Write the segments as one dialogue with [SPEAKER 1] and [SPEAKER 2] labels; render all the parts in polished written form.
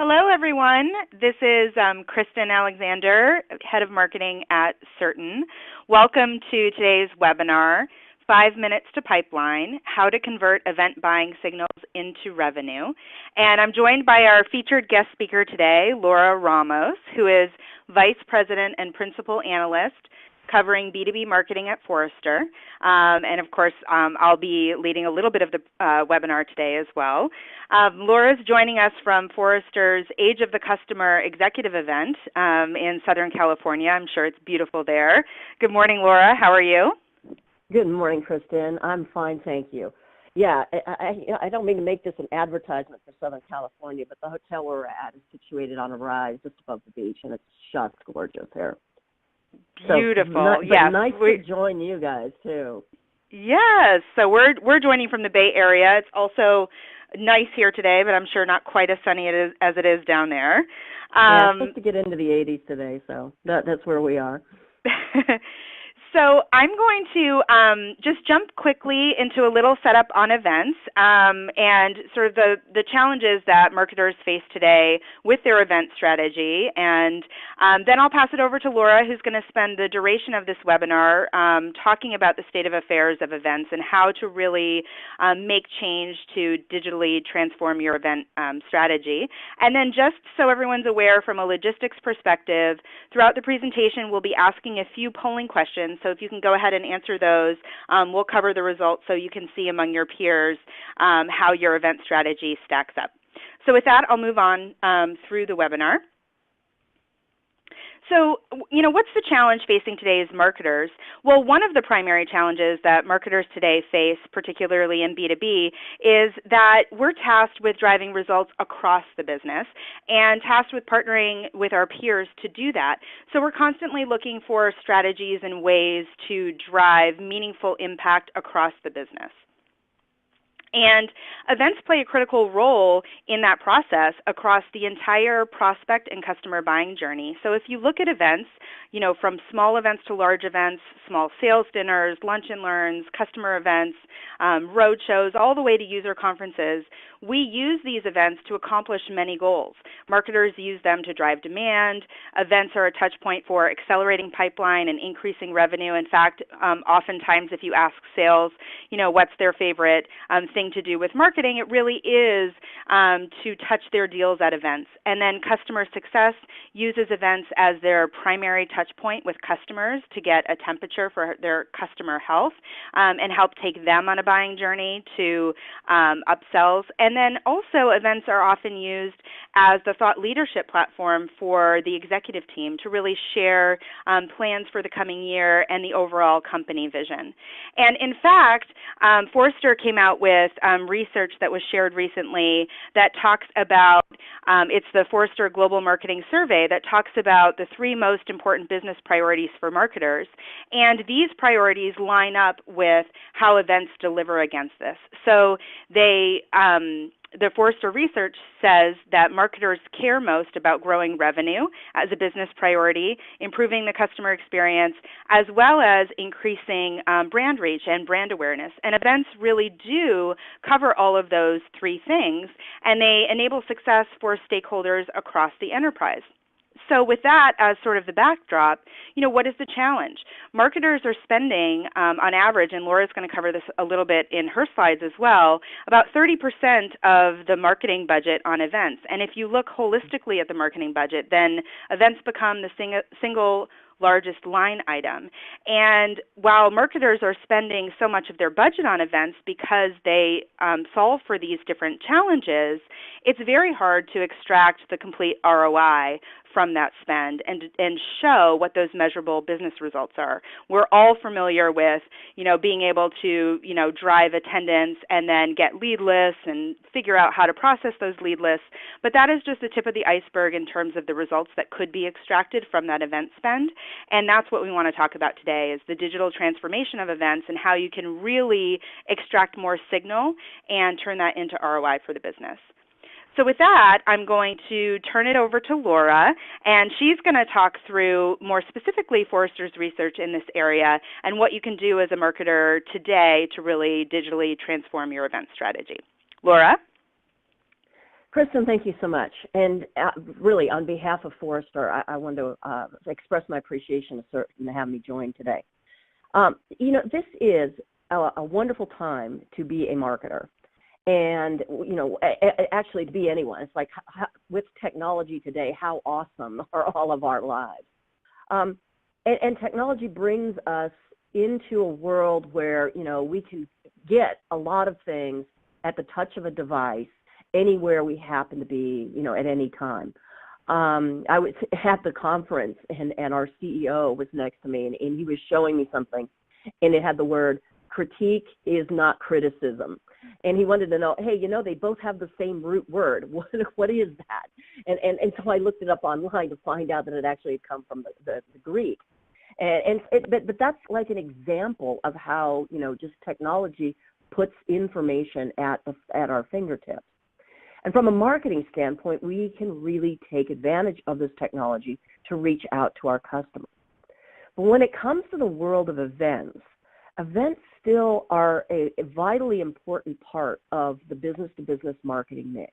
[SPEAKER 1] Hello, everyone. This is Kristen Alexander, Head of Marketing at Certain. Welcome to today's webinar, 5 Minutes to Pipeline, How to Convert Event Buying Signals into Revenue. And I'm joined by our featured guest speaker today, Laura Ramos, who is Vice President and Principal Analyst covering B2B marketing at Forrester. And of course, I'll be leading a little bit of the webinar today as well. Laura's joining us from Forrester's Age of the Customer Executive event in Southern California. I'm sure it's beautiful there. Good morning, Laura. How are you?
[SPEAKER 2] Good morning, Kristen. I'm fine, thank you. Yeah, I don't mean to make this an advertisement for Southern California, but the hotel we're at is situated on a rise just above the beach, and it's just gorgeous here.
[SPEAKER 1] Beautiful.
[SPEAKER 2] So,
[SPEAKER 1] yes.
[SPEAKER 2] Nice to join you guys too.
[SPEAKER 1] Yes. So we're joining from the Bay Area. It's also nice here today, but I'm sure not quite as sunny as it is down there.
[SPEAKER 2] Yeah, it's supposed to get into the 80s today, so that's where we are.
[SPEAKER 1] So I'm going to just jump quickly into a little setup on events and sort of the challenges that marketers face today with their event strategy. And then I'll pass it over to Laura, who's going to spend the duration of this webinar talking about the state of affairs of events and how to really make change to digitally transform your event strategy. And then just so everyone's aware from a logistics perspective, throughout the presentation we'll be asking a few polling questions. So if you can go ahead and answer those, we'll cover the results so you can see among your peers how your event strategy stacks up. So with that, I'll move on through the webinar. So, what's the challenge facing today's marketers? Well, one of the primary challenges that marketers today face, particularly in B2B, is that we're tasked with driving results across the business and tasked with partnering with our peers to do that. So we're constantly looking for strategies and ways to drive meaningful impact across the business. And events play a critical role in that process across the entire prospect and customer buying journey. So if you look at events, from small events to large events, small sales dinners, lunch and learns, customer events, road shows, all the way to user conferences, we use these events to accomplish many goals. Marketers use them to drive demand. Events are a touch point for accelerating pipeline and increasing revenue. In fact, oftentimes if you ask sales, what's their favorite thing to do with marketing, it really is to touch their deals at events. And then customer success uses events as their primary touch point with customers to get a temperature for their customer health and help take them on a buying journey to upsells. And then also events are often used as the thought leadership platform for the executive team to really share plans for the coming year and the overall company vision. And in fact, Forrester came out with research that was shared recently that talks about, it's the Forrester Global Marketing Survey that talks about the 3 most important business priorities for marketers. And these priorities line up with how events deliver against this. So the Forrester research says that marketers care most about growing revenue as a business priority, improving the customer experience, as well as increasing brand reach and brand awareness. And events really do cover all of those 3 things, and they enable success for stakeholders across the enterprise. So with that as sort of the backdrop, what is the challenge? Marketers are spending, on average, and Laura's going to cover this a little bit in her slides as well, about 30% of the marketing budget on events. And if you look holistically at the marketing budget, then events become the single largest line item. And while marketers are spending so much of their budget on events because they solve for these different challenges, it's very hard to extract the complete ROI from that spend and show what those measurable business results are. We're all familiar with, being able to, drive attendance and then get lead lists and figure out how to process those lead lists, but that is just the tip of the iceberg in terms of the results that could be extracted from that event spend. And that's what we want to talk about today, is the digital transformation of events and how you can really extract more signal and turn that into ROI for the business. So with that, I'm going to turn it over to Laura, and she's going to talk through more specifically Forrester's research in this area and what you can do as a marketer today to really digitally transform your event strategy. Laura?
[SPEAKER 2] Kristen, thank you so much. And really, on behalf of Forrester, I want to express my appreciation to have me join today. This is a wonderful time to be a marketer. And, actually to be anyone. It's like with technology today, how awesome are all of our lives? And technology brings us into a world where, we can get a lot of things at the touch of a device anywhere we happen to be, at any time. I was at the conference and our CEO was next to me and he was showing me something and it had the word critique is not criticism. And he wanted to know, hey, they both have the same root word. What is that? And so I looked it up online to find out that it actually had come from the Greek. But that's like an example of how, just technology puts information at our fingertips. And from a marketing standpoint, we can really take advantage of this technology to reach out to our customers. But when it comes to the world of events still are a vitally important part of the business-to-business marketing mix.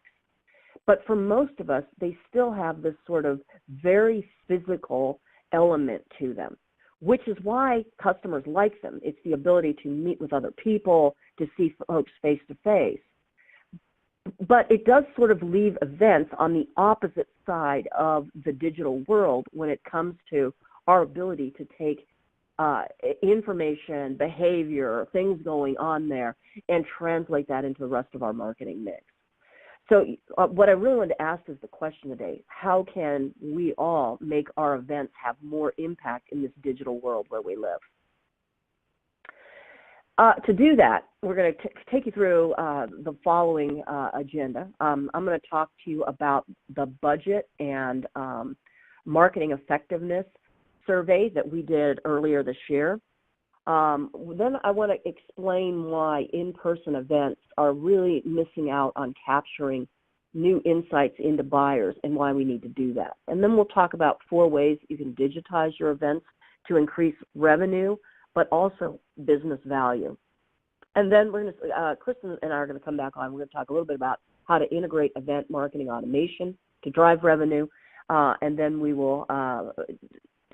[SPEAKER 2] But for most of us, they still have this sort of very physical element to them, which is why customers like them. It's the ability to meet with other people, to see folks face-to-face. But it does sort of leave events on the opposite side of the digital world when it comes to our ability to take information, behavior, things going on there, and translate that into the rest of our marketing mix. So what I really wanted to ask is the question today: how can we all make our events have more impact in this digital world where we live? To do that, we're going to take you through the following agenda. I'm going to talk to you about the budget and marketing effectiveness survey that we did earlier this year. Then I want to explain why in-person events are really missing out on capturing new insights into buyers and why we need to do that. And then we'll talk about 4 ways you can digitize your events to increase revenue, but also business value. And then we're going to, Kristen and I are going to come back on. We're going to talk a little bit about how to integrate event marketing automation to drive revenue. And then we will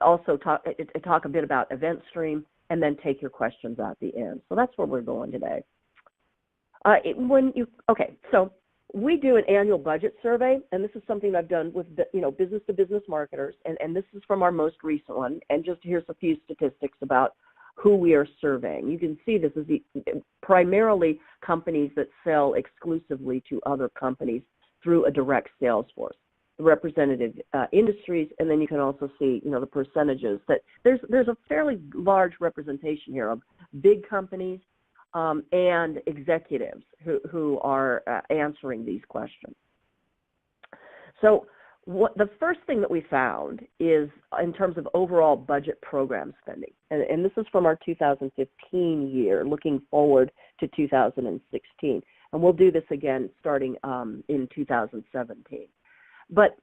[SPEAKER 2] also talk a bit about Event Stream and then take your questions at the end. So that's where we're going today. So we do an annual budget survey, and this is something I've done with business-to-business marketers, and this is from our most recent one. And just here's a few statistics about who we are surveying. You can see this is primarily companies that sell exclusively to other companies through a direct sales force, the representative industries, and then you can also see, the percentages that there's a fairly large representation here of big companies and executives who are answering these questions. So the first thing that we found is in terms of overall budget program spending, and this is from our 2015 year, looking forward to 2016, and we'll do this again starting in 2017. But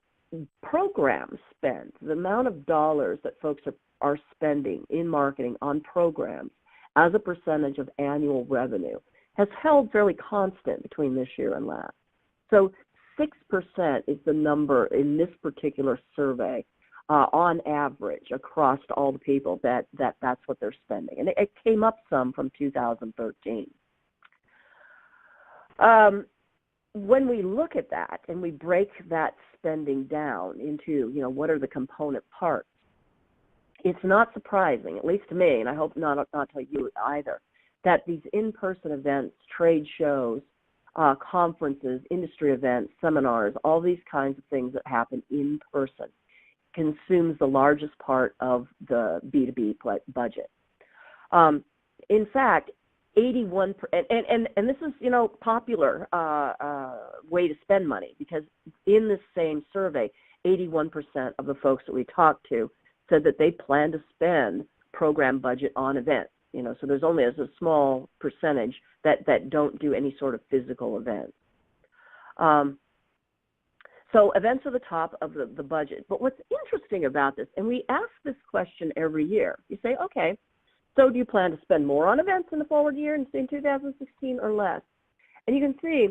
[SPEAKER 2] program spend, the amount of dollars that folks are spending in marketing on programs as a percentage of annual revenue has held fairly constant between this year and last. So 6% is the number in this particular survey on average across all the people that's what they're spending. And it came up some from 2013. When we look at that and we break that spending down into, what are the component parts, it's not surprising, at least to me, and I hope not to you either, that these in-person events, trade shows, conferences, industry events, seminars, all these kinds of things that happen in person consumes the largest part of the B2B budget. In fact, 81%, and this is, popular way to spend money, because in this same survey, 81% of the folks that we talked to said that they plan to spend program budget on events. So there's only a small percentage that don't do any sort of physical events. So events are the top of the budget. But what's interesting about this, and we ask this question every year, you say, okay, so do you plan to spend more on events in the forward year in 2016 or less? And you can see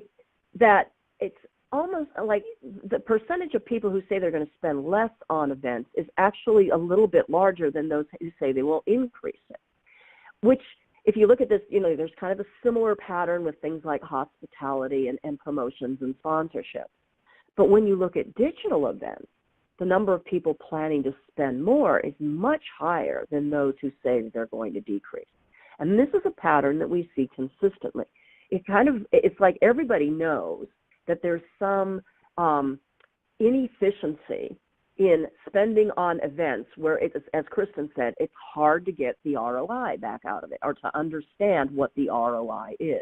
[SPEAKER 2] that it's almost like the percentage of people who say they're going to spend less on events is actually a little bit larger than those who say they will increase it, which, if you look at this, there's kind of a similar pattern with things like hospitality and promotions and sponsorship. But when you look at digital events, the number of people planning to spend more is much higher than those who say they're going to decrease. And this is a pattern that we see consistently. It's like everybody knows that there's some inefficiency in spending on events where, as Kristen said, it's hard to get the ROI back out of it or to understand what the ROI is.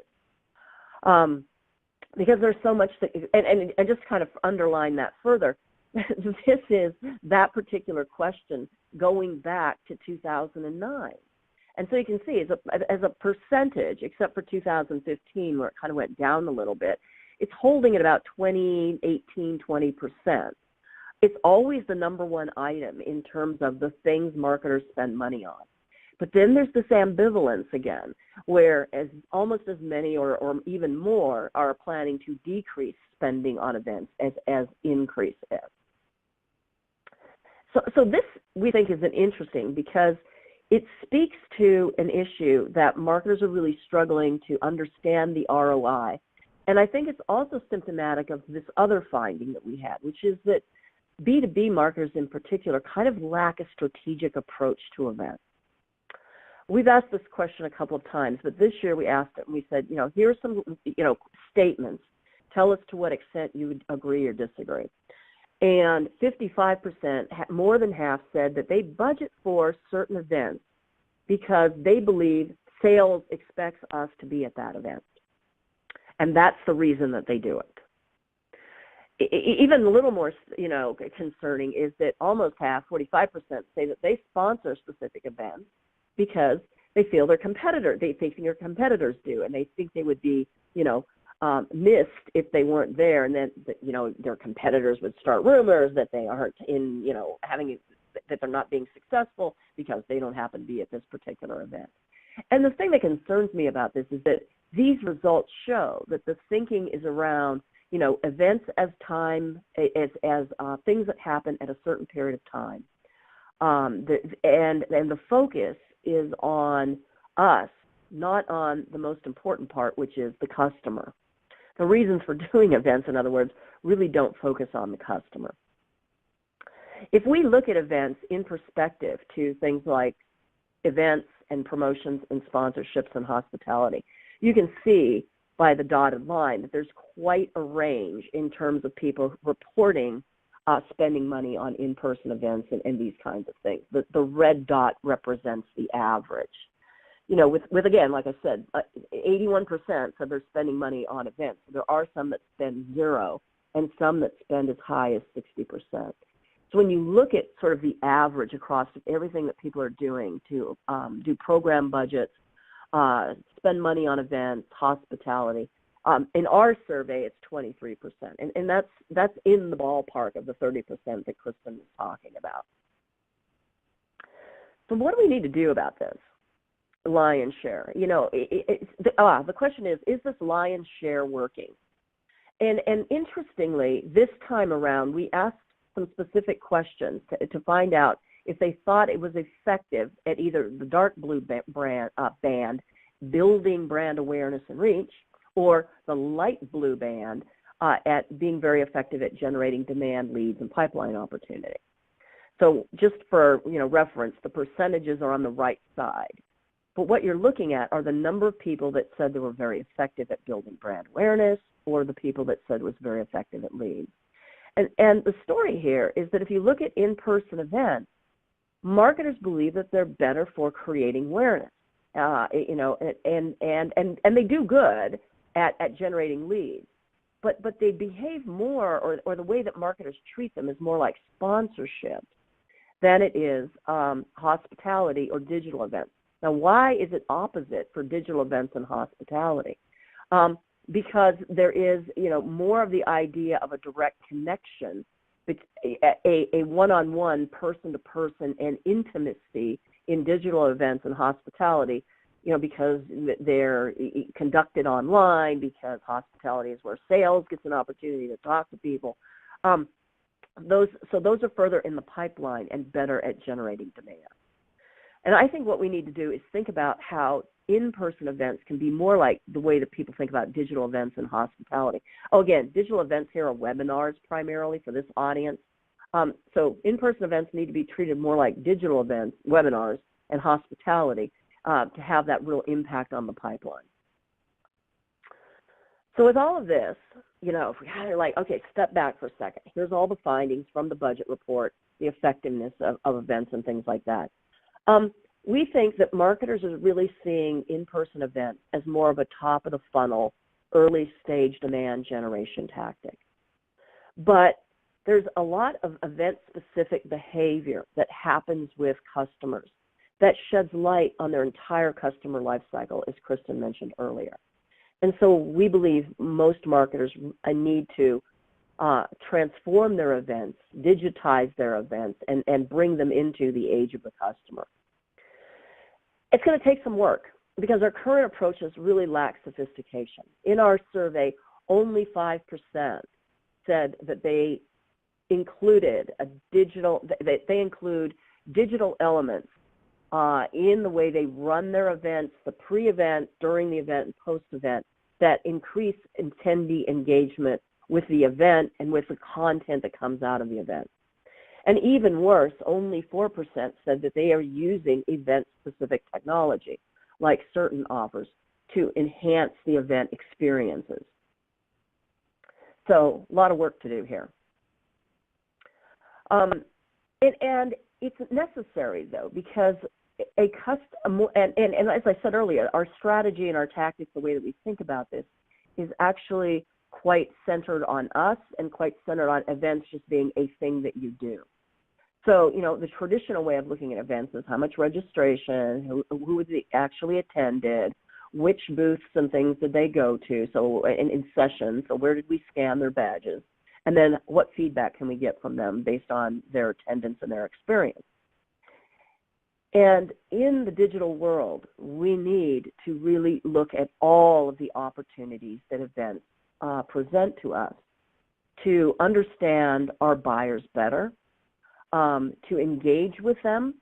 [SPEAKER 2] Because there's so much and just kind of underline that further, this is that particular question going back to 2009. And so you can see as a percentage, except for 2015 where it kind of went down a little bit, it's holding at about 20%. It's always the number one item in terms of the things marketers spend money on. But then there's this ambivalence again, where almost as many or even more are planning to decrease spending on events as increase it. So this, we think, is interesting because it speaks to an issue that marketers are really struggling to understand the ROI. And I think it's also symptomatic of this other finding that we had, which is that B2B marketers in particular kind of lack a strategic approach to events. We've asked this question a couple of times, but this year we asked it and we said, here are some, statements. Tell us to what extent you would agree or disagree. And 55%, more than half, said that they budget for certain events because they believe sales expects us to be at that event. And that's the reason that they do it. Even a little more, concerning is that almost half, 45%, say that they sponsor specific events because they feel they think their competitors do, and they think they would be, missed if they weren't there, and then, their competitors would start rumors that they aren't that they're not being successful because they don't happen to be at this particular event. And the thing that concerns me about this is that these results show that the thinking is around, events as time, as things that happen at a certain period of time. And the focus is on us, not on the most important part, which is the customer. The reasons for doing events, in other words, really don't focus on the customer. If we look at events in perspective to things like events and promotions and sponsorships and hospitality, you can see by the dotted line that there's quite a range in terms of people reporting spending money on in-person events and these kinds of things. The red dot represents the average. With again, like I said, 81% said they're spending money on events. There are some that spend zero and some that spend as high as 60%. So when you look at sort of the average across everything that people are doing to do program budgets, spend money on events, hospitality, in our survey, it's 23%. And that's in the ballpark of the 30% that Kristen was talking about. So what do we need to do about this lion's share? The question is this lion's share working? And interestingly, this time around, we asked some specific questions to find out if they thought it was effective at either the dark blue band, building brand awareness and reach, or the light blue band at being very effective at generating demand, leads, and pipeline opportunity. So just for reference, the percentages are on the right side. But what you're looking at are the number of people that said they were very effective at building brand awareness, or the people that said it was very effective at leads. And the story here is that if you look at in-person events, marketers believe that they're better for creating awareness, and they do good at generating leads, but they behave more, or the way that marketers treat them is more like sponsorship than it is hospitality or digital events. Now, why is it opposite for digital events and hospitality? Because there is, more of the idea of a direct connection, a one-on-one, person-to-person, and intimacy in digital events and hospitality because they're conducted online, because hospitality is where sales gets an opportunity to talk to people. Those are further in the pipeline and better at generating demand. And I think what we need to do is think about how in-person events can be more like the way that people think about digital events in hospitality. Oh, again, digital events here are webinars primarily for this audience. So in-person events need to be treated more like digital events, webinars, and hospitality to have that real impact on the pipeline. So with all of this, if we kind of okay, step back for a second. Here's all the findings from the budget report, the effectiveness of events and things like that. We think that marketers are really seeing in-person events as more of a top-of-the-funnel, early-stage demand generation tactic. But there's a lot of event-specific behavior that happens with customers that sheds light on their entire customer life cycle, as Kristen mentioned earlier. And so we believe most marketers need to transform their events, digitize their events, and bring them into the age of the customer. It's going to take some work because our current approaches really lack sophistication. In our survey, only 5% said that they included they include digital elements in the way they run their events, the pre-event, during the event, and post-event, that increase attendee engagement with the event and with the content that comes out of the event. And even worse, only 4% said that they are using event-specific technology, like certain offers, to enhance the event experiences. So a lot of work to do here. And it's necessary, though, because and as I said earlier, our strategy and our tactics, the way that we think about this, is actually quite centered on us and quite centered on events just being a thing that you do. So, the traditional way of looking at events is how much registration, who actually attended, which booths and things did they go to, so in sessions, so where did we scan their badges, and then what feedback can we get from them based on their attendance and their experience. And in the digital world, we need to really look at all of the opportunities that events present to us to understand our buyers better, to engage with them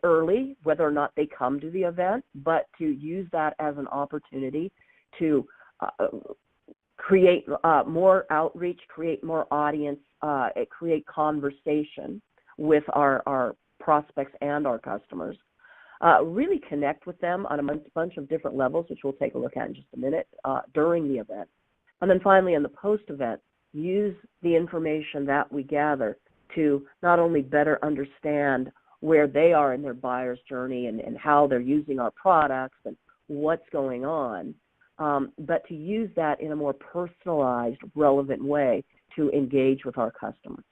[SPEAKER 2] early, whether or not they come to the event, but to use that as an opportunity to create more outreach, create more audience, create conversation with our prospects and our customers, really connect with them on a bunch of different levels, which we'll take a look at in just a minute, during the event. And then finally, in the post-event, use the information that we gather to not only better understand where they are in their buyer's journey and how they're using our products and what's going on, but to use that in a more personalized, relevant way to engage with our customers.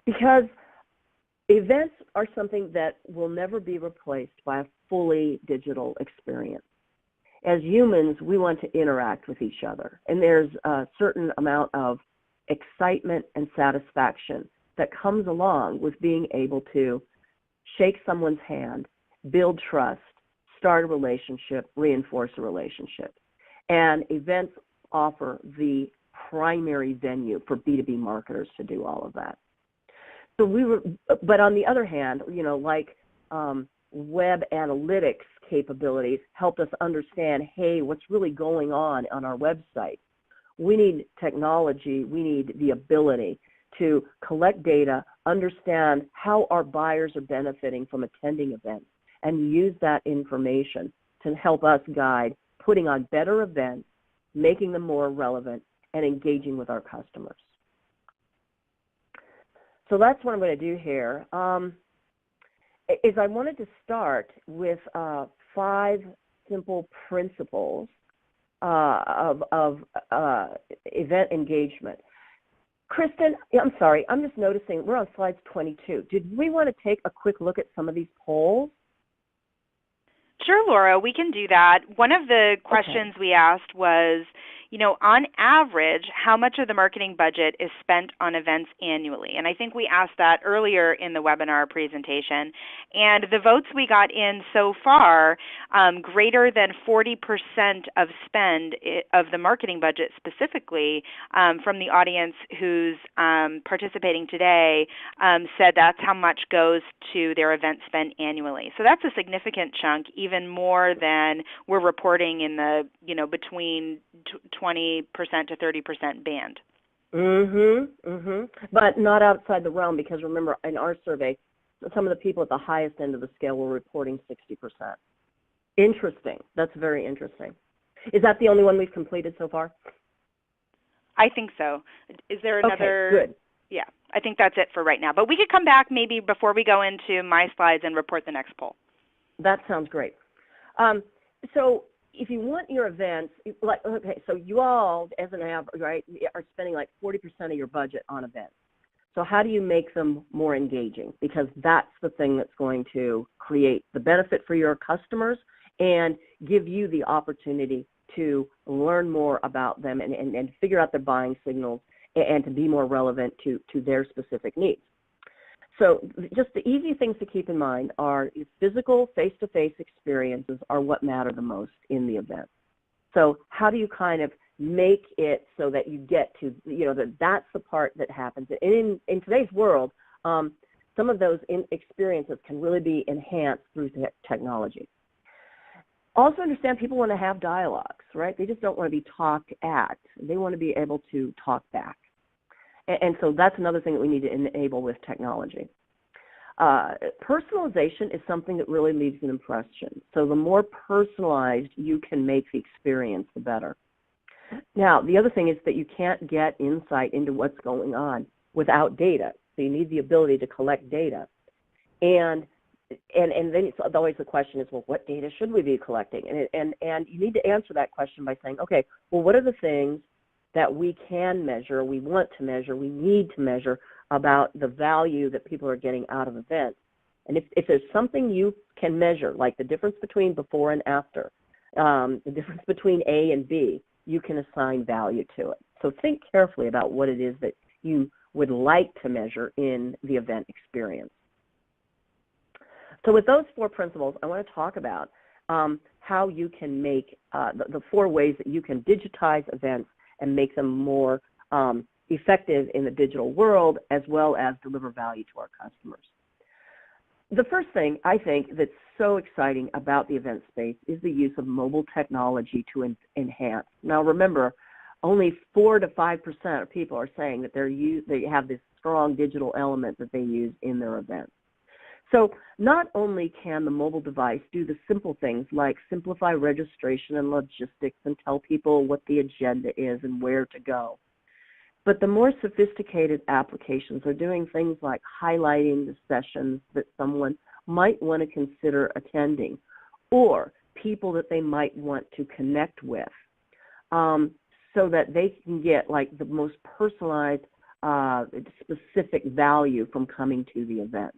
[SPEAKER 2] Because events are something that will never be replaced by a fully digital experience. As humans, we want to interact with each other, and there's a certain amount of excitement and satisfaction that comes along with being able to shake someone's hand, build trust, start a relationship, reinforce a relationship. And events offer the primary venue for B2B marketers to do all of that. So but on the other hand, like web analytics capabilities helped us understand, hey, what's really going on our website. We need technology, we need the ability to collect data, understand how our buyers are benefiting from attending events, and use that information to help us guide putting on better events, making them more relevant, and engaging with our customers. So that's what I'm going to do here. Is I wanted to start with 5 simple principles of event engagement. Kristen, I'm sorry, I'm just noticing we're on slides 22. Did we want to take a quick look at some of these polls?
[SPEAKER 1] Sure, Laura, we can do that. One of the questions we asked was, on average, how much of the marketing budget is spent on events annually? And I think we asked that earlier in the webinar presentation. And the votes we got in so far, greater than 40% of spend of the marketing budget specifically from the audience who's participating today said that's how much goes to their event spend annually. So that's a significant chunk, even more than we're reporting in the, between 20% to 30% band.
[SPEAKER 2] But not outside the realm, because remember, in our survey, some of the people at the highest end of the scale were reporting 60%. Interesting. That's very interesting. Is that the only one we've completed so far?
[SPEAKER 1] I think so. Is there another?
[SPEAKER 2] Okay, good.
[SPEAKER 1] Yeah, I think that's it for right now. But we could come back maybe before we go into my slides and report the next poll.
[SPEAKER 2] That sounds great. So if you want your events, so you all, as an average, right, are spending like 40% of your budget on events. So how do you make them more engaging? Because that's the thing that's going to create the benefit for your customers and give you the opportunity to learn more about them and figure out their buying signals and to be more relevant to their specific needs. So just the easy things to keep in mind are physical face-to-face experiences are what matter the most in the event. So how do you kind of make it so that you get to, that's the part that happens. In today's world, some of those experiences can really be enhanced through technology. Also understand people want to have dialogues, right? They just don't want to be talked at. They want to be able to talk back. And so that's another thing that we need to enable with technology. Personalization is something that really leaves an impression. So the more personalized you can make the experience, the better. Now, the other thing is that you can't get insight into what's going on without data. So you need the ability to collect data. And then it's always the question is, well, what data should we be collecting? And you need to answer that question by saying, okay, well, what are the things that we can measure, we want to measure, we need to measure about the value that people are getting out of events? And if there's something you can measure, like the difference between before and after, the difference between A and B, you can assign value to it. So think carefully about what it is that you would like to measure in the event experience. So with those 4 principles, I want to talk about how you can make the 4 ways that you can digitize events and make them more effective in the digital world, as well as deliver value to our customers. The first thing I think that's so exciting about the event space is the use of mobile technology to enhance. Now remember, only 4 to 5% of people are saying that they have this strong digital element that they use in their events. So not only can the mobile device do the simple things like simplify registration and logistics and tell people what the agenda is and where to go, but the more sophisticated applications are doing things like highlighting the sessions that someone might want to consider attending or people that they might want to connect with, so that they can get like the most personalized, specific value from coming to the event.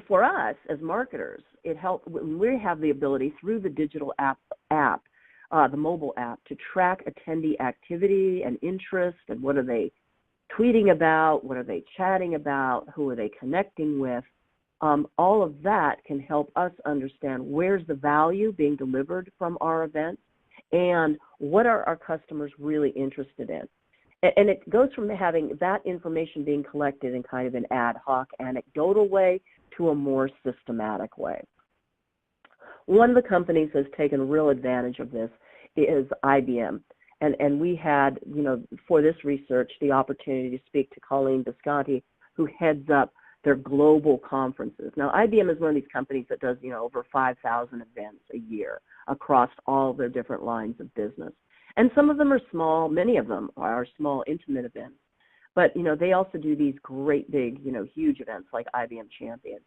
[SPEAKER 2] For us as marketers, it helps when we have the ability through the digital app, the mobile app, to track attendee activity and interest and what are they tweeting about, what are they chatting about, who are they connecting with. All of that can help us understand where's the value being delivered from our events and what are our customers really interested in. And it goes from having that information being collected in kind of an ad hoc, anecdotal way to a more systematic way. One of the companies that's taken real advantage of this is IBM. And we had, for this research, the opportunity to speak to Colleen Visconti, who heads up their global conferences. Now, IBM is one of these companies that does, over 5,000 events a year across all their different lines of business. And some of them are small, many of them are small, intimate events. But, they also do these great big, huge events like IBM Champion.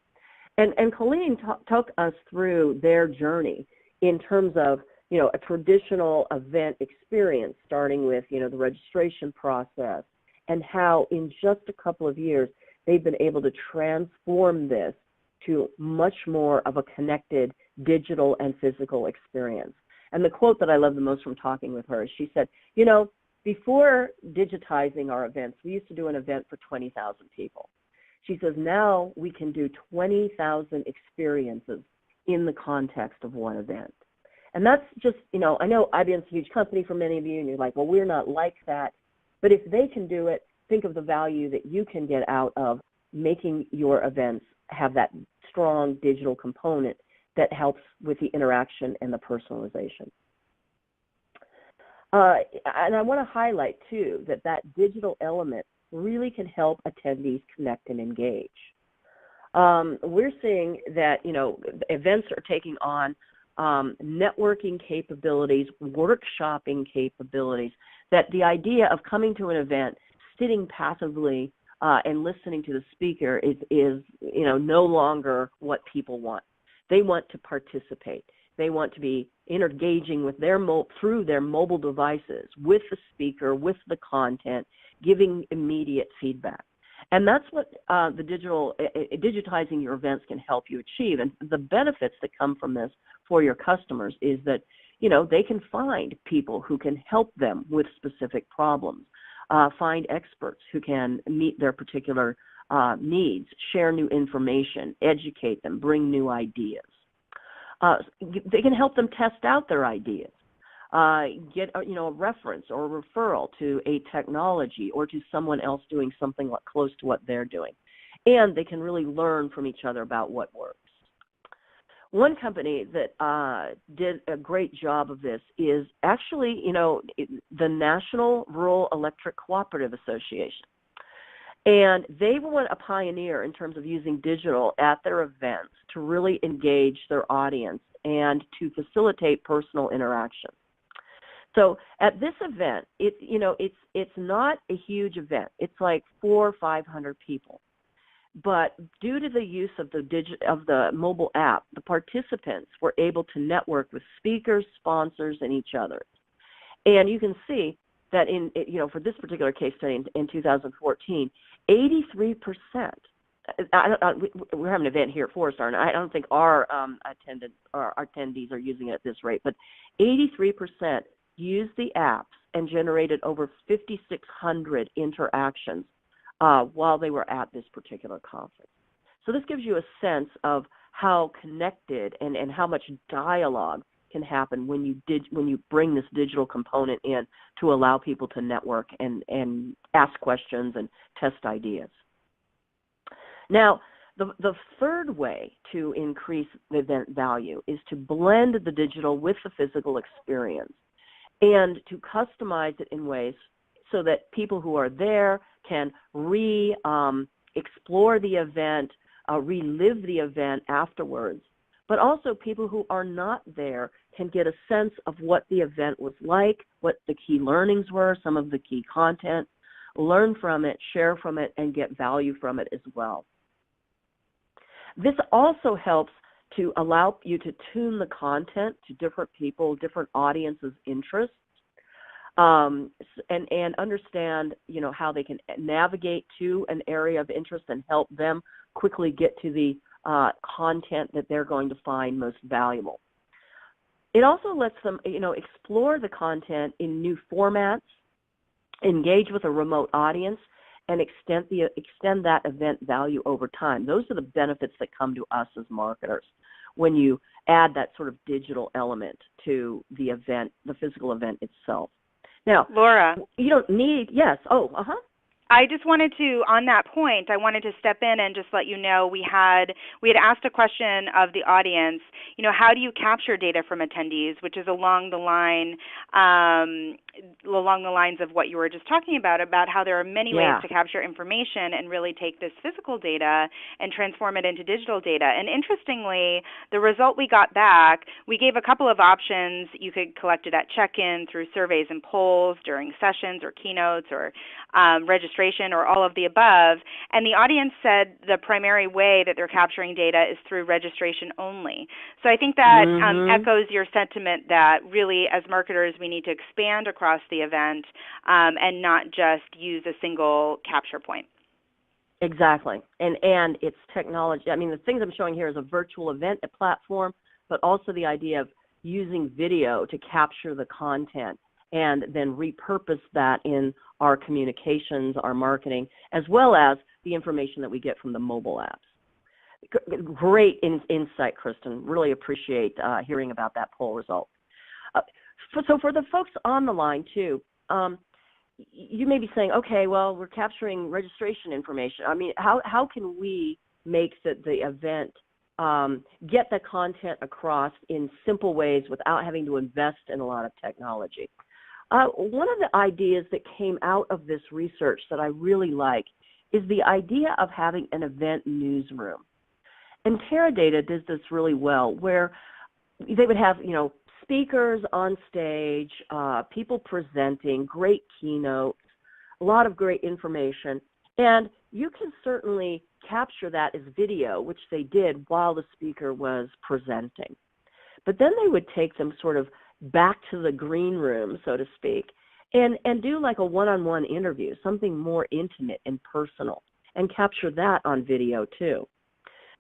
[SPEAKER 2] And Colleen took us through their journey in terms of, a traditional event experience, starting with, the registration process and how in just a couple of years they've been able to transform this to much more of a connected digital and physical experience. And the quote that I love the most from talking with her is she said, before digitizing our events, we used to do an event for 20,000 people. She says, now we can do 20,000 experiences in the context of one event. And that's just, I know IBM's a huge company for many of you, and you're like, well, we're not like that. But if they can do it, think of the value that you can get out of making your events have that strong digital component that helps with the interaction and the personalization. And I want to highlight, too, that digital element really can help attendees connect and engage. We're seeing that, events are taking on networking capabilities, workshopping capabilities, that the idea of coming to an event, sitting passively and listening to the speaker is no longer what people want. They want to participate. They want to be engaging with through their mobile devices, with the speaker, with the content, giving immediate feedback. And that's what digitizing your events can help you achieve. And the benefits that come from this for your customers is that, they can find people who can help them with specific problems, find experts who can meet their particular needs, share new information, educate them, bring new ideas. They can help them test out their ideas, get a reference or a referral to a technology or to someone else doing something close to what they're doing. And they can really learn from each other about what works. One company that did a great job of this is actually, the National Rural Electric Cooperative Association. And they were a pioneer in terms of using digital at their events to really engage their audience and to facilitate personal interaction. So at this event, it's not a huge event. It's like 400 or 500 people. But due to the use of the mobile app, the participants were able to network with speakers, sponsors, and each other. And you can see that for this particular case study in 2014, 83%. We're having an event here at Forrester, and I don't think our attendees are using it at this rate, but 83% used the apps and generated over 5,600 interactions while they were at this particular conference. So this gives you a sense of how connected and how much dialogue can happen when you bring this digital component in to allow people to network and ask questions and test ideas. Now, the third way to increase the event value is to blend the digital with the physical experience and to customize it in ways so that people who are there can explore the event, relive the event afterwards. But also people who are not there can get a sense of what the event was like, what the key learnings were, some of the key content, learn from it, share from it, and get value from it as well. This also helps to allow you to tune the content to different people, different audiences' interests, and understand, how they can navigate to an area of interest and help them quickly get to the content that they're going to find most valuable. It also lets them, explore the content in new formats, engage with a remote audience, and extend that event value over time. Those are the benefits that come to us as marketers when you add that sort of digital element to the event, the physical event itself. Now,
[SPEAKER 1] Laura,
[SPEAKER 2] you don't need, yes,
[SPEAKER 1] I just wanted to, on that point, I wanted to step in and just let you know we had asked a question of the audience, how do you capture data from attendees, which is along the lines of what you were just talking about how there are many ways to capture information and really take this physical data and transform it into digital data. And interestingly, the result we got back, we gave a couple of options. You could collect it at check-in, through surveys and polls, during sessions or keynotes, or registration, or all of the above. And the audience said the primary way that they're capturing data is through registration only. So I think that echoes your sentiment that really, as marketers, we need to expand across the event and not just use a single capture point.
[SPEAKER 2] Exactly. And it's technology. I mean, the things I'm showing here is a virtual event, a platform, but also the idea of using video to capture the content and then repurpose that in our communications, our marketing, as well as the information that we get from the mobile apps. Great insight, Kristen. Really appreciate hearing about that poll result. So for the folks on the line, too, you may be saying, okay, well, we're capturing registration information. I mean, how can we make the event get the content across in simple ways without having to invest in a lot of technology? One of the ideas that came out of this research that I really like is the idea of having an event newsroom. And Teradata does this really well, where they would have, speakers on stage, people presenting, great keynotes, a lot of great information. And you can certainly capture that as video, which they did while the speaker was presenting. But then they would take them sort of back to the green room, so to speak, and do like a one-on-one interview, something more intimate and personal, and capture that on video too.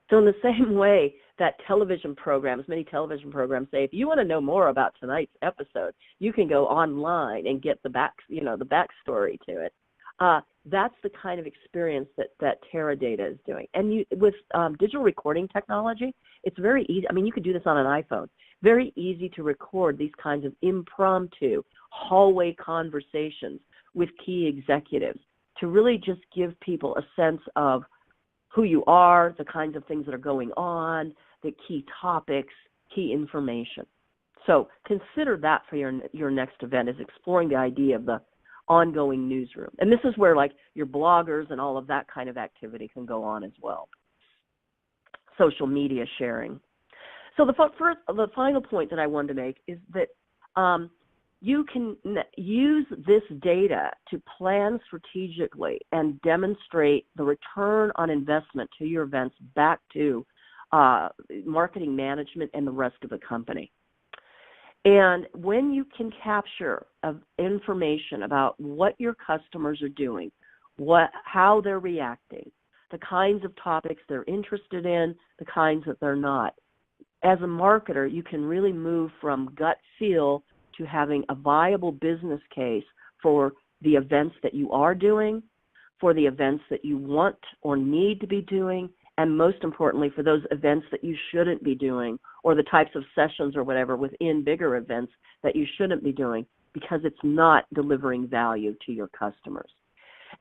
[SPEAKER 2] So in the same way that many television programs say, if you want to know more about tonight's episode, you can go online and get the backstory to it. That's the kind of experience that Teradata is doing. And with digital recording technology, it's very easy. I mean, you could do this on an iPhone. Very easy to record these kinds of impromptu hallway conversations with key executives to really just give people a sense of who you are, the kinds of things that are going on, the key topics, key information. So consider that for your next event, is exploring the idea of the ongoing newsroom. And this is where like your bloggers and all of that kind of activity can go on as well. Social media sharing. So the final point that I wanted to make is that you can use this data to plan strategically and demonstrate the return on investment to your events back to marketing management and the rest of the company. And when you can capture information about what your customers are doing, how they're reacting, the kinds of topics they're interested in, the kinds that they're not, as a marketer, you can really move from gut feel to having a viable business case for the events that you are doing, for the events that you want or need to be doing, and most importantly, for those events that you shouldn't be doing, or the types of sessions or whatever within bigger events that you shouldn't be doing because it's not delivering value to your customers.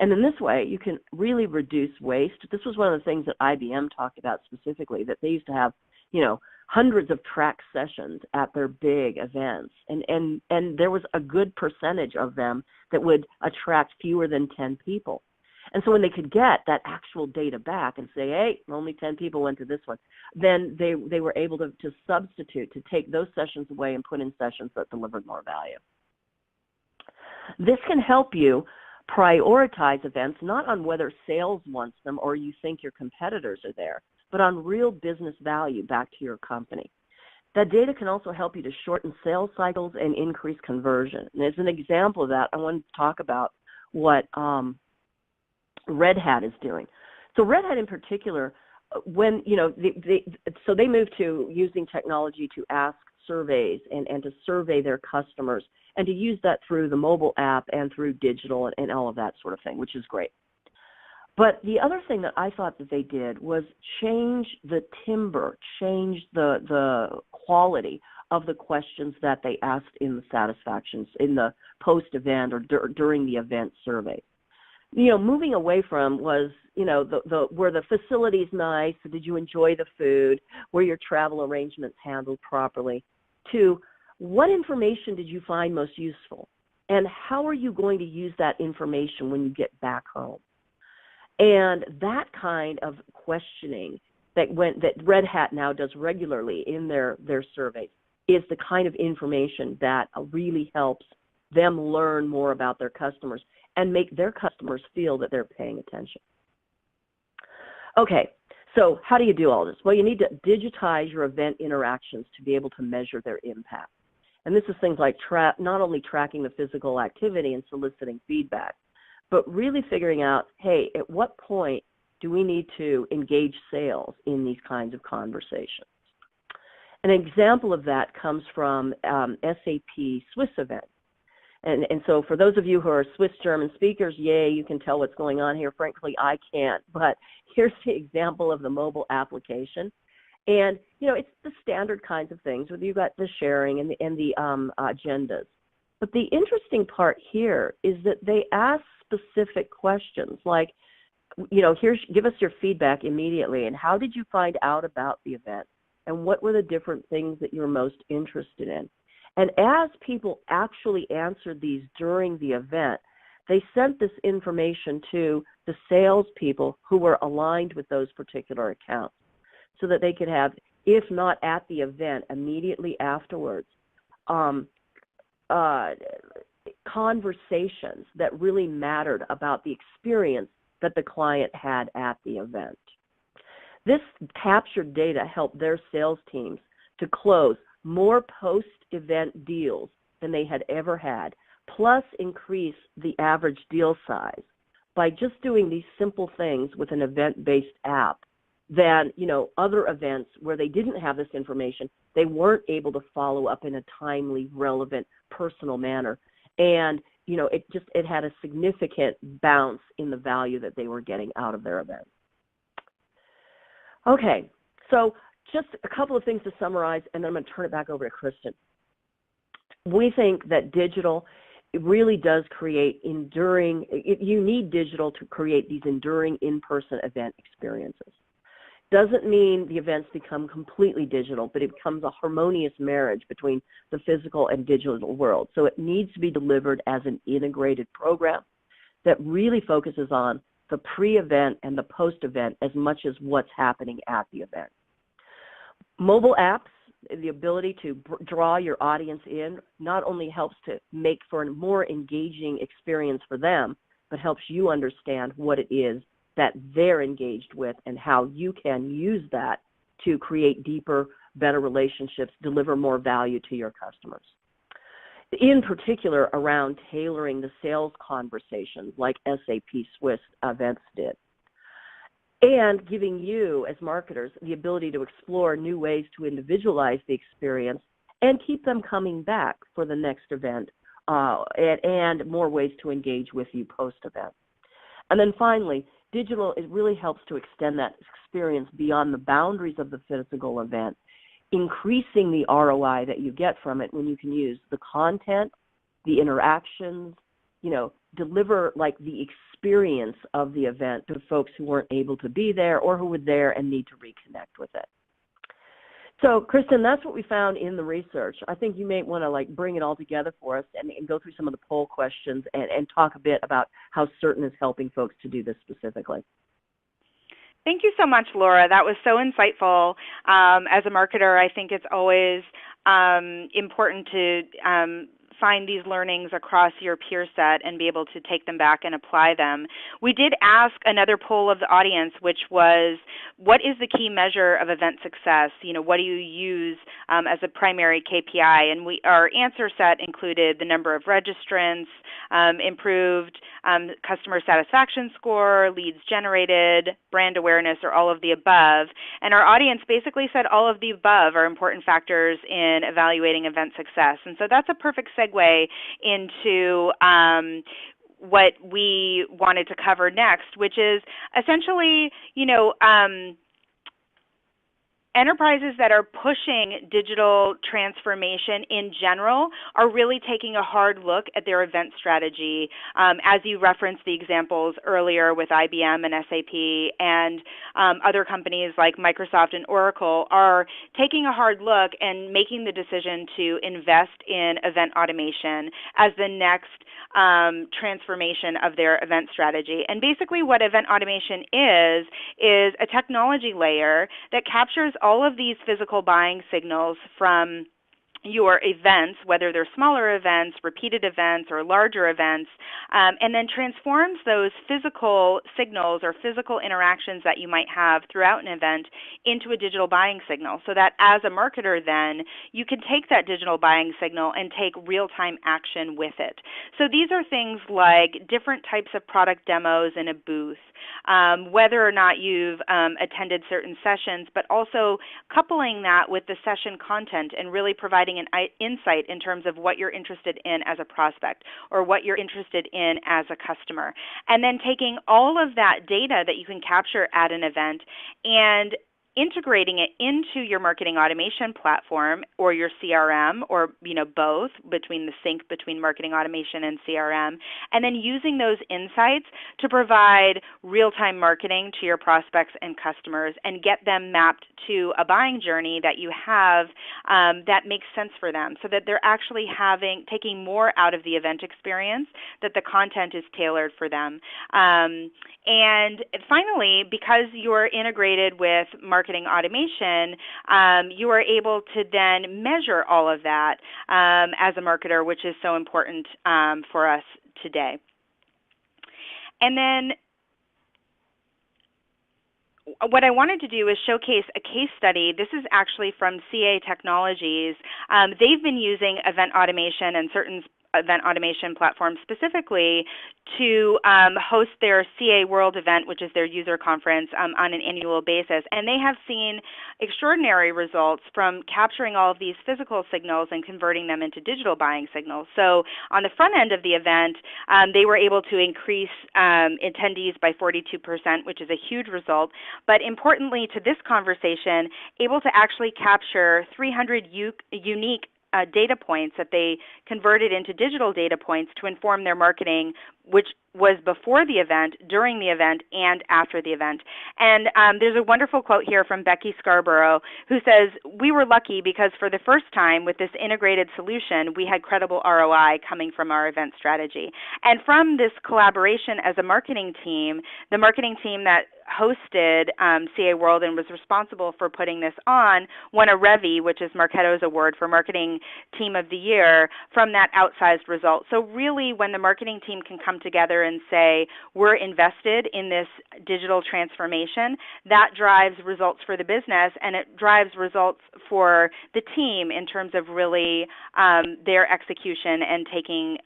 [SPEAKER 2] And in this way, you can really reduce waste. This was one of the things that IBM talked about specifically, that they used to have, hundreds of track sessions at their big events. And there was a good percentage of them that would attract fewer than 10 people. And so when they could get that actual data back and say, hey, only 10 people went to this one, then they were able to substitute, to take those sessions away and put in sessions that delivered more value. This can help you prioritize events not on whether sales wants them or you think your competitors are there, but on real business value back to your company. That data can also help you to shorten sales cycles and increase conversion. And as an example of that, I want to talk about what Red Hat is doing. So Red Hat in particular, when, they moved to using technology to ask surveys and to survey their customers and to use that through the mobile app and through digital and all of that sort of thing, which is great. But the other thing that I thought that they did was change the timbre, change the quality of the questions that they asked in the satisfactions, in the post-event or during the event survey. Moving away from was, were the facilities nice? Did you enjoy the food? Were your travel arrangements handled properly? To what information did you find most useful? And how are you going to use that information when you get back home? And that kind of questioning that Red Hat now does regularly in their surveys is the kind of information that really helps them learn more about their customers and make their customers feel that they're paying attention. Okay, so how do you do all this? Well, you need to digitize your event interactions to be able to measure their impact. And this is things like not only tracking the physical activity and soliciting feedback, but really figuring out, hey, at what point do we need to engage sales in these kinds of conversations? An example of that comes from SAP Swiss event. And so for those of you who are Swiss German speakers, yay, you can tell what's going on here. Frankly, I can't. But here's the example of the mobile application. And, it's the standard kinds of things where you've got the sharing and the agendas. But the interesting part here is that they ask specific questions like, give us your feedback immediately, and how did you find out about the event? And what were the different things that you're most interested in? And as people actually answered these during the event, they sent this information to the salespeople who were aligned with those particular accounts so that they could have, if not at the event, immediately afterwards, conversations that really mattered about the experience that the client had at the event. This captured data helped their sales teams to close more post-event deals than they had ever had, plus increase the average deal size by just doing these simple things with an event-based app than, other events where they didn't have this information. They weren't able to follow up in a timely, relevant, personal manner. And, it had a significant bounce in the value that they were getting out of their event. Okay, so just a couple of things to summarize, and then I'm going to turn it back over to Kristen. We think that digital really does create enduring, you need digital to create these enduring in-person event experiences. Doesn't mean the events become completely digital, but it becomes a harmonious marriage between the physical and digital world. So it needs to be delivered as an integrated program that really focuses on the pre-event and the post-event as much as what's happening at the event. Mobile apps, the ability to draw your audience in, not only helps to make for a more engaging experience for them, but helps you understand what it is that they're engaged with and how you can use that to create deeper, better relationships, deliver more value to your customers. In particular, around tailoring the sales conversations like SAP Swiss events did. And giving you, as marketers, the ability to explore new ways to individualize the experience and keep them coming back for the next event and more ways to engage with you post-event. And then finally, digital, it really helps to extend that experience beyond the boundaries of the physical event, increasing the ROI that you get from it when you can use the content, the interactions, deliver like the experience of the event to folks who weren't able to be there or who were there and need to reconnect with it. So, Kristen, that's what we found in the research. I think you may want to bring it all together for us and go through some of the poll questions and talk a bit about how Certain is helping folks to do this specifically.
[SPEAKER 1] Thank you so much, Laura. That was so insightful. As a marketer, I think it's always important to find these learnings across your peer set and be able to take them back and apply them. We did ask another poll of the audience, which was, what is the key measure of event success? What do you use as a primary KPI? And our answer set included the number of registrants, improved customer satisfaction score, leads generated, brand awareness, or all of the above. And our audience basically said all of the above are important factors in evaluating event success. And so that's a perfect segue into what we wanted to cover next, which is essentially, enterprises that are pushing digital transformation in general are really taking a hard look at their event strategy. As you referenced the examples earlier with IBM and SAP and other companies like Microsoft and Oracle are taking a hard look and making the decision to invest in event automation as the next transformation of their event strategy. And basically what event automation is a technology layer that captures all of these physical buying signals from your events, whether they're smaller events, repeated events, or larger events, and then transforms those physical signals or physical interactions that you might have throughout an event into a digital buying signal, so that as a marketer then, you can take that digital buying signal and take real-time action with it. So these are things like different types of product demos in a booth, whether or not you've attended certain sessions, but also coupling that with the session content and really providing an insight in terms of what you're interested in as a prospect or what you're interested in as a customer. And then taking all of that data that you can capture at an event and integrating it into your marketing automation platform or your CRM, or both, between the sync between marketing automation and CRM, and then using those insights to provide real-time marketing to your prospects and customers and get them mapped to a buying journey that you have that makes sense for them, so that they're actually taking more out of the event experience, that the content is tailored for them. And finally, because you're integrated with marketing automation, you are able to then measure all of that as a marketer, which is so important for us today. And then what I wanted to do is showcase a case study. This is actually from CA Technologies. They've been using event automation and certain event automation platforms specifically to host their CA World event, which is their user conference, on an annual basis. And they have seen extraordinary results from capturing all of these physical signals and converting them into digital buying signals. So on the front end of the event, they were able to increase attendees by 42%, which is a huge result. But importantly to this conversation, able to actually capture 300 unique data points that they converted into digital data points to inform their marketing, which was before the event, during the event, and after the event. And there's a wonderful quote here from Becky Scarborough, who says, "We were lucky because for the first time with this integrated solution, we had credible ROI coming from our event strategy." And from this collaboration as a marketing team, the marketing team that hosted CA World and was responsible for putting this on won a Revy, which is Marketo's award for Marketing Team of the Year, from that outsized result. So really, when the marketing team can come together and say, we're invested in this digital transformation, that drives results for the business, and it drives results for the team in terms of really their execution and taking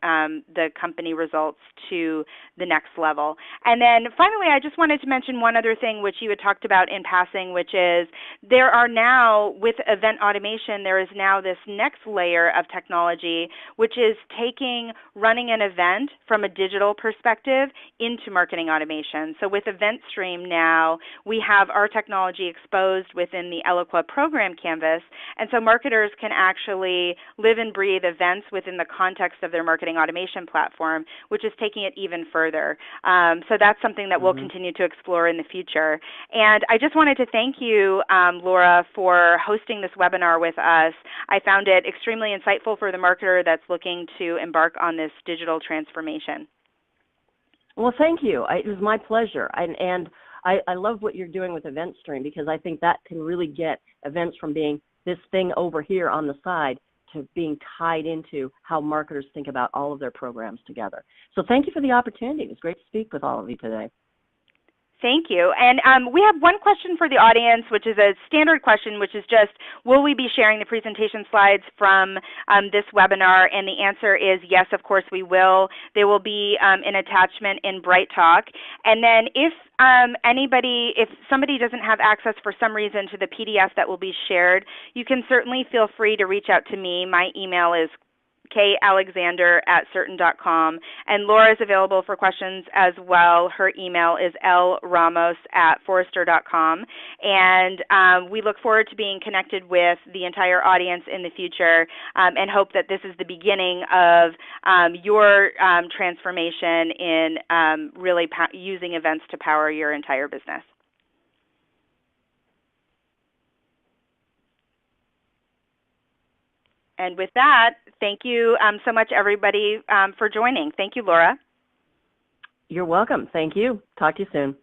[SPEAKER 1] the company results to the next level. And then finally, I just wanted to mention one other thing which you had talked about in passing, which is there are now, with event automation, there is now this next layer of technology, which is running an event from a digital perspective into marketing automation. So with EventStream now, we have our technology exposed within the Eloqua program canvas, and so marketers can actually live and breathe events within the context of their marketing automation platform, which is taking it even further. So that's something that we'll continue to explore in the future. And I just wanted to thank you, Laura, for hosting this webinar with us. I found it extremely insightful for the marketer that's looking to embark on this digital transformation.
[SPEAKER 2] Well, thank you. It was my pleasure. And I love what you're doing with EventStream, because I think that can really get events from being this thing over here on the side to being tied into how marketers think about all of their programs together. So thank you for the opportunity. It was great to speak with all of you today.
[SPEAKER 1] Thank you. And we have one question for the audience, which is a standard question, which is just, will we be sharing the presentation slides from this webinar? And the answer is yes, of course we will. There will be an attachment in BrightTalk. And then if somebody doesn't have access for some reason to the PDF that will be shared, you can certainly feel free to reach out to me. My email is kalexander@certain.com, and Laura is available for questions as well. Her email is lramos@forrester.com, and we look forward to being connected with the entire audience in the future, and hope that this is the beginning of your transformation in really using events to power your entire business. And with that, thank you so much, everybody, for joining. Thank you, Laura.
[SPEAKER 2] You're welcome. Thank you. Talk to you soon.